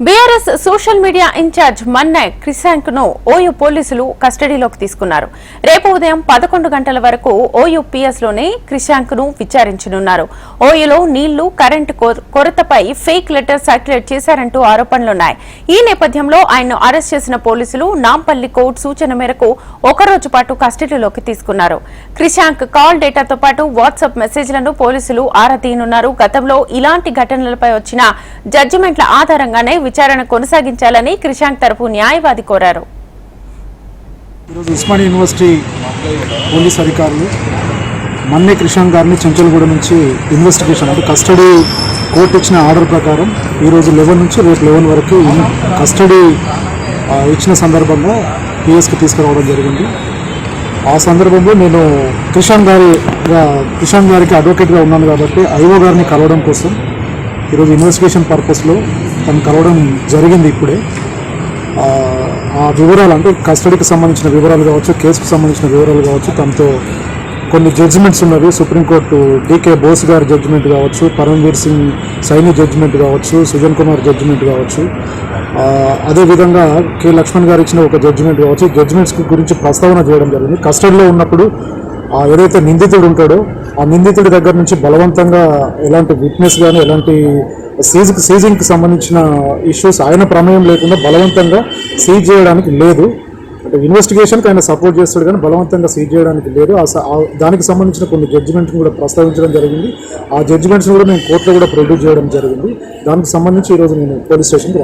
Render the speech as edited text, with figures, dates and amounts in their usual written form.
BRS social media incharge Manne Krishank ను OU పోలీసులు కస్టడీలోకి తీసుకున్నారు. రేపు ఉదయం 11 గంటల వరకు ఓయూ పిఎస్ లోనే క్రిషాంక్ ను విచారించనున్నారు. ఓయూలో నీళ్లు, కరెంటు కొరతపై ఫేక్ లెటర్ సర్క్యులేట్ చేశారంటూ ఆరోపణలున్నాయి. ఈ నేపథ్యంలో ఆయన్ను అరెస్ట్ చేసిన పోలీసులు నాంపల్లి కోర్టు సూచన మేరకు ఒకరోజు పాటు కస్టడీలోకి తీసుకున్నారు. క్రిషాంక్ కాల్ డేటాతో పాటు వాట్సాప్ మెసేజ్లను పోలీసులు ఆరా తీయనున్నారు. గతంలో ఇలాంటి ఘటనలపై వచ్చిన జడ్జిమెంట్ల ఆధారంగానే విచారణ కొనసాగించాలని క్రిషాంక్ తరపు న్యాయవాది కోరారు. ఈరోజు ఉస్మానియా యూనివర్సిటీ పోలీస్ అధికారులు మన్నయ్ క్రిషాంక్ గారిని చెంచల్గూడ నుంచి ఇన్వెస్టిగేషన్ అంటే కస్టడీ కోర్టు ఇచ్చిన ఆర్డర్ ప్రకారం ఈరోజు 11 నుంచి రేపు 11 వరకు కస్టడీ ఇచ్చిన సందర్భంగా పిఎస్కి తీసుకురావడం జరిగింది. ఆ సందర్భంలో నేను క్రిషాంక్ గారికి అడ్వకేట్గా ఉన్నాను కాబట్టి ఐఓ గారిని కలవడం కోసం ఈరోజు ఇన్వెస్టిగేషన్ పర్పస్లో తను కలవడం జరిగింది. ఇప్పుడే ఆ వివరాలు అంటే కస్టడీకి సంబంధించిన వివరాలు కావచ్చు, కేసుకు సంబంధించిన వివరాలు కావచ్చు, తనతో కొన్ని జడ్జిమెంట్స్ ఉన్నవి. సుప్రీంకోర్టు డికే బోస్ గారి జడ్జిమెంట్ కావచ్చు, పరమ్వీర్ సింగ్ సైని జడ్జిమెంట్ కావచ్చు, సుజన్ కుమార్ జడ్జిమెంట్ కావచ్చు, అదేవిధంగా కె లక్ష్మణ్ గారు ఇచ్చిన ఒక జడ్జిమెంట్ కావచ్చు, జడ్జిమెంట్స్ గురించి ప్రస్తావన చేయడం జరిగింది. కస్టడీలో ఉన్నప్పుడు ఏదైతే నిందితుడు ఉంటాడో ఆ నిందితుడి దగ్గర నుంచి బలవంతంగా ఎలాంటి విట్నెస్ కానీ ఎలాంటి సీజింగ్కి సంబంధించిన ఇష్యూస్ ఆయన ప్రమేయం లేకుండా బలవంతంగా సీజ్ చేయడానికి లేదు. అంటే ఇన్వెస్టిగేషన్కి ఆయన సపోర్ట్ చేస్తాడు కానీ బలవంతంగా సీజ్ చేయడానికి లేదు. దానికి సంబంధించిన కొన్ని జడ్జిమెంట్ని కూడా ప్రస్తావించడం జరిగింది. ఆ జడ్జిమెంట్స్ని కూడా మేము కోర్టులో కూడా ప్రొడ్యూస్ చేయడం జరిగింది. దానికి సంబంధించి ఈరోజు నేను పోలీస్ స్టేషన్కి